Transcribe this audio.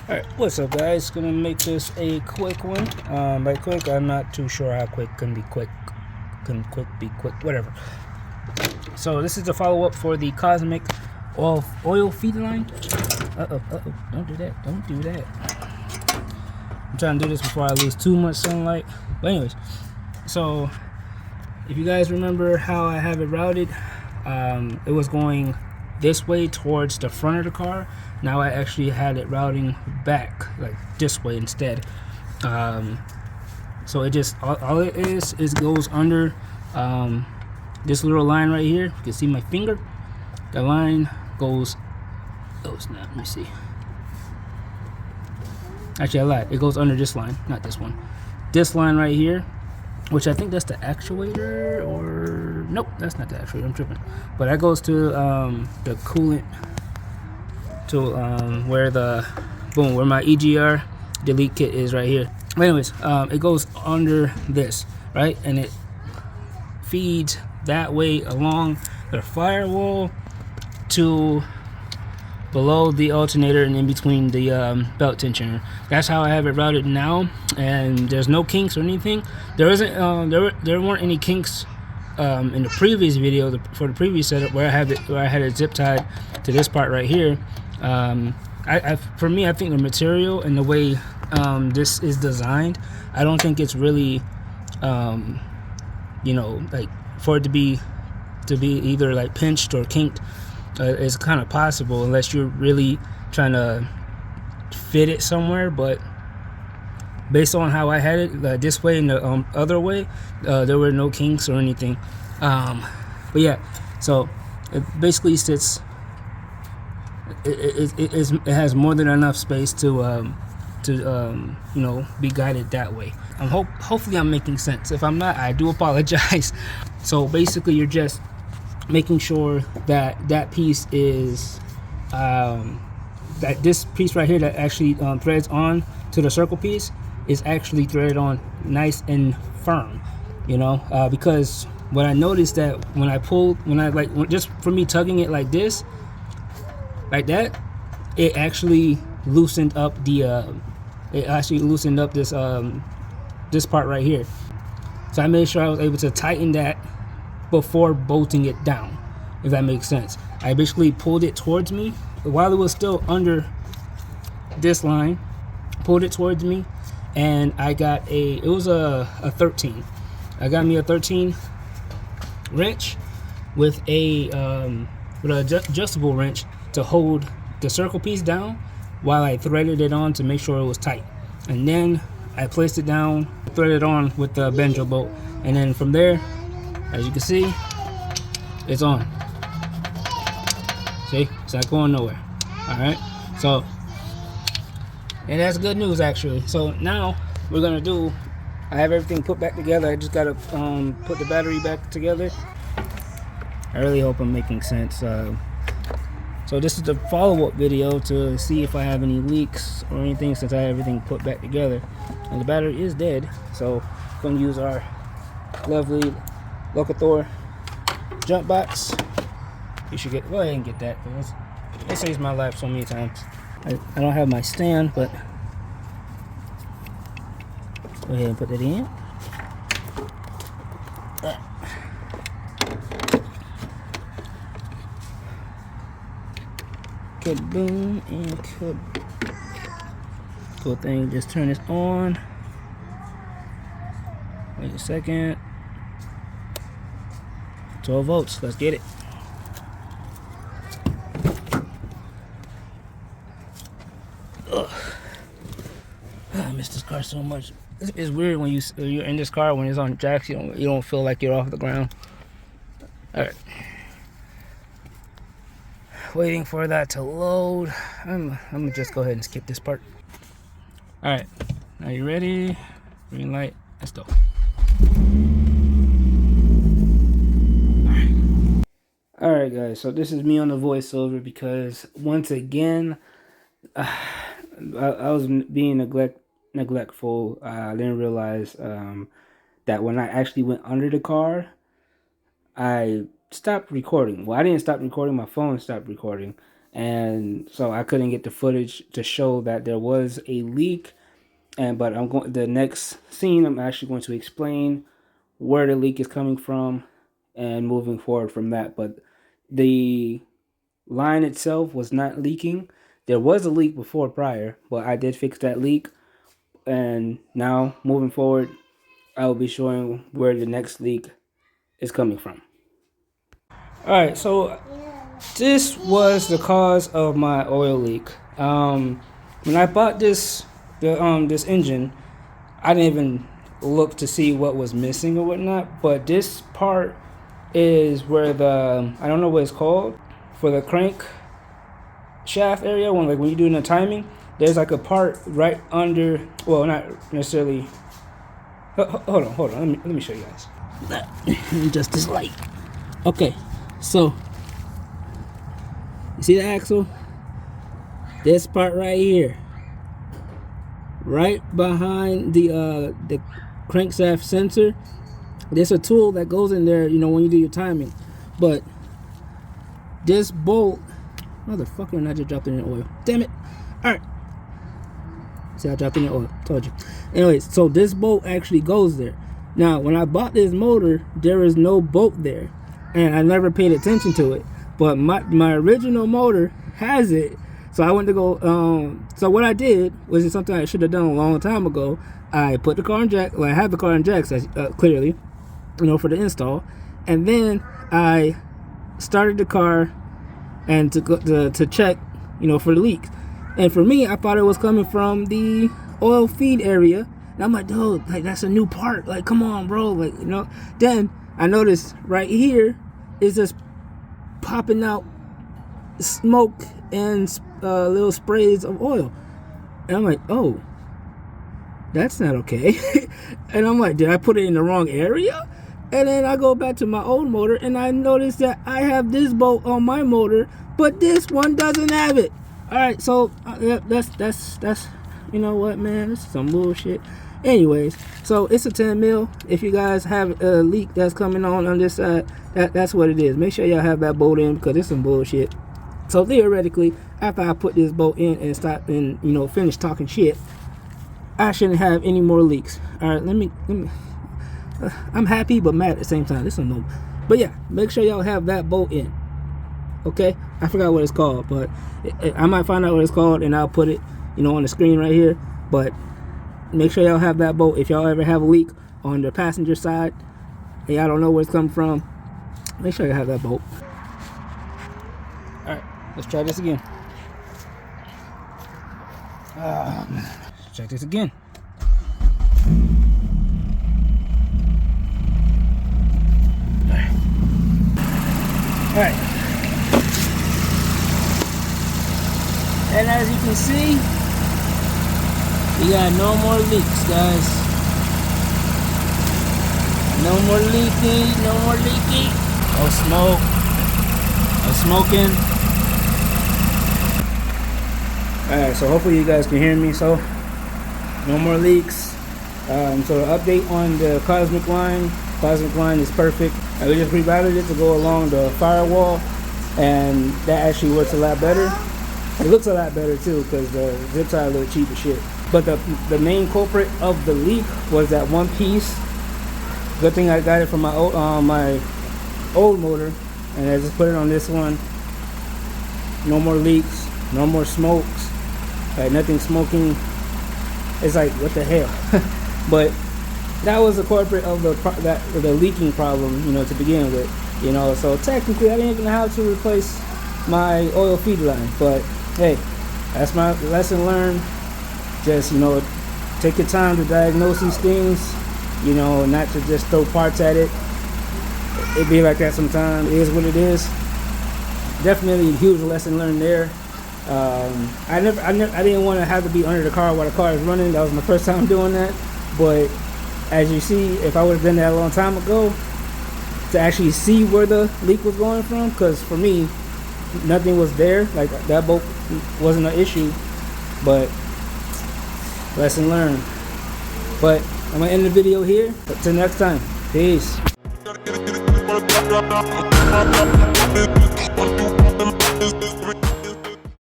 Alright, what's up guys? Gonna make this a quick one. By quick, I'm not too sure how quick can be quick. Can quick be quick, whatever. So this is the follow-up for the Kozmic oil feed line. Don't do that, don't do that. I'm trying to do this before I lose too much sunlight. But anyways, so if you guys remember how I have it routed, it was going this way towards the front of the car. Now I actually had it routing back, like this way instead. So it just, all it is goes under this little line right here. You can see my finger. The line goes, oh snap, let me see. Actually I lied, it goes under this line, not this one. This line right here, which I think that's the actuator, or nope, that's not the actuator, I'm tripping. But that goes to the coolant, to where the where my EGR delete kit is right here. But anyways, it goes under this, right, and it feeds that way along the firewall to below the alternator and in between the belt tensioner. That's how I have it routed now, and there's no kinks or anything. There isn't there weren't any kinks in the previous video for the previous setup where I had it zip tied to this part right here. For me, I think the material and the way this is designed, I don't think it's really you know, like for it to be either like pinched or kinked. It's kind of possible unless you're really trying to fit it somewhere, but based on how I had it this way and the other way, there were no kinks or anything. But yeah, so it basically sits, it has more than enough space to you know, be guided that way. Hopefully I'm making sense. If I'm not, I do apologize. So basically you're just making sure that that piece is that this piece right here that actually threads on to the circle piece is actually threaded on nice and firm, you know, because what I noticed that when I just for me tugging it like this, like that, it actually loosened up the this this part right here. So I made sure I was able to tighten that before bolting it down, if that makes sense. I basically pulled it towards me while it was still under this line, pulled it towards me, and I got it was a 13. I got me a 13 wrench with a adjustable wrench to hold the circle piece down while I threaded it on to make sure it was tight. And then I placed it down, threaded on with the benjo bolt, and then from there, as you can see, it's on. See, it's not going nowhere. All right, so, and that's good news actually. So now we're gonna do, I have everything put back together. I just gotta put the battery back together. I really hope I'm making sense. So this is the follow-up video to see if I have any leaks or anything, since I have everything put back together. And the battery is dead, so I'm gonna use our lovely Locathor jump box. You should go ahead and get that, because it saves my life so many times. I don't have my stand, but go ahead and put that in. Boom and cool thing. Just turn this on. Wait a second. 12 volts. Let's get it. Ugh. I miss this car so much. It's weird when you're in this car, when it's on jacks, you don't feel like you're off the ground. All right. Waiting for that to load. I'm gonna just go ahead and skip this part. All right, are you ready? Green light, let's go. All right guys, so this is me on the voiceover because once again, I was being neglectful. I didn't realize that when I actually went under the car, I stopped recording. Well, I didn't stop recording, my phone stopped recording, and so I couldn't get the footage to show that there was a leak. But I'm going, the next scene, I'm actually going to explain where the leak is coming from and moving forward from that. But the line itself was not leaking. There was a leak before prior, but I did fix that leak. And now moving forward, I will be showing where the next leak is coming from. All right, so this was the cause of my oil leak. When I bought this engine, I didn't even look to see what was missing or whatnot. But this part is where the, I don't know what it's called, for the crank shaft area, when you're doing the timing, there's like a part right under, well, not necessarily. Hold on. Let me show you guys. Just this light. Okay, so you see the axle? This part right here, right behind the crankshaft sensor. There's a tool that goes in there, when you do your timing. But this bolt, motherfucker, and I just dropped it in the oil. Damn it! All right. See, I dropped it in the oil. Told you. Anyways, so this bolt actually goes there. Now, when I bought this motor, there is no bolt there, and I never paid attention to it. But my original motor has it. So I went to go. So what I did was something I should have done a long time ago. I put the car in jack. Well, I have the car in jacks clearly, for the install, and then I started the car and to check, for the leak. And for me, I thought it was coming from the oil feed area. And I'm like, dude, that's a new part. Come on, bro. Then I noticed right here is just popping out smoke and little sprays of oil. And I'm like, oh, that's not okay. And I'm like, did I put it in the wrong area? And then I go back to my old motor and I notice that I have this bolt on my motor, but this one doesn't have it. All right, so that's you know what, man, this is some bullshit. Anyways, so it's a 10 mil. If you guys have a leak that's coming on this side, that's what it is. Make sure y'all have that bolt in, because it's some bullshit. So theoretically, after I put this bolt in and stop and finish talking shit, I shouldn't have any more leaks. All right, let me. I'm happy but mad at the same time. This is no. But yeah, make sure y'all have that bolt in. Okay, I forgot what it's called, but I might find out what it's called and I'll put it, on the screen right here. But make sure y'all have that bolt. If y'all ever have a leak on the passenger side and y'all don't know where it's coming from, make sure you have that bolt. All right, let's try this again. Let's check this again. All right. And as you can see, we got no more leaks, guys. No more leaking, no more leaking. No smoke, no smoking. Alright, so hopefully you guys can hear me. So, no more leaks. So the update on the Kozmic line. Kozmic line is perfect. We just rerouted it to go along the firewall, and that actually works a lot better. It looks a lot better too, because the zip tie look cheap as shit. But the main culprit of the leak was that one piece. Good thing I got it from my old motor, and I just put it on this one. No more leaks, no more smokes, nothing smoking. It's like, what the hell? But that was the culprit of the leaking problem, to begin with. So technically I didn't even have to replace my oil feed line, but hey, that's my lesson learned. Just take your time to diagnose these things, not to just throw parts at it. It be like that sometimes. It is what it is. Definitely a huge lesson learned there. I didn't want to have to be under the car while the car is running. That was my first time doing that. But as you see, if I would have done that a long time ago, to actually see where the leak was going from, because for me, nothing was there. Like, that bolt wasn't an issue. But lesson learned. But I'm gonna end the video here. Until next time, peace.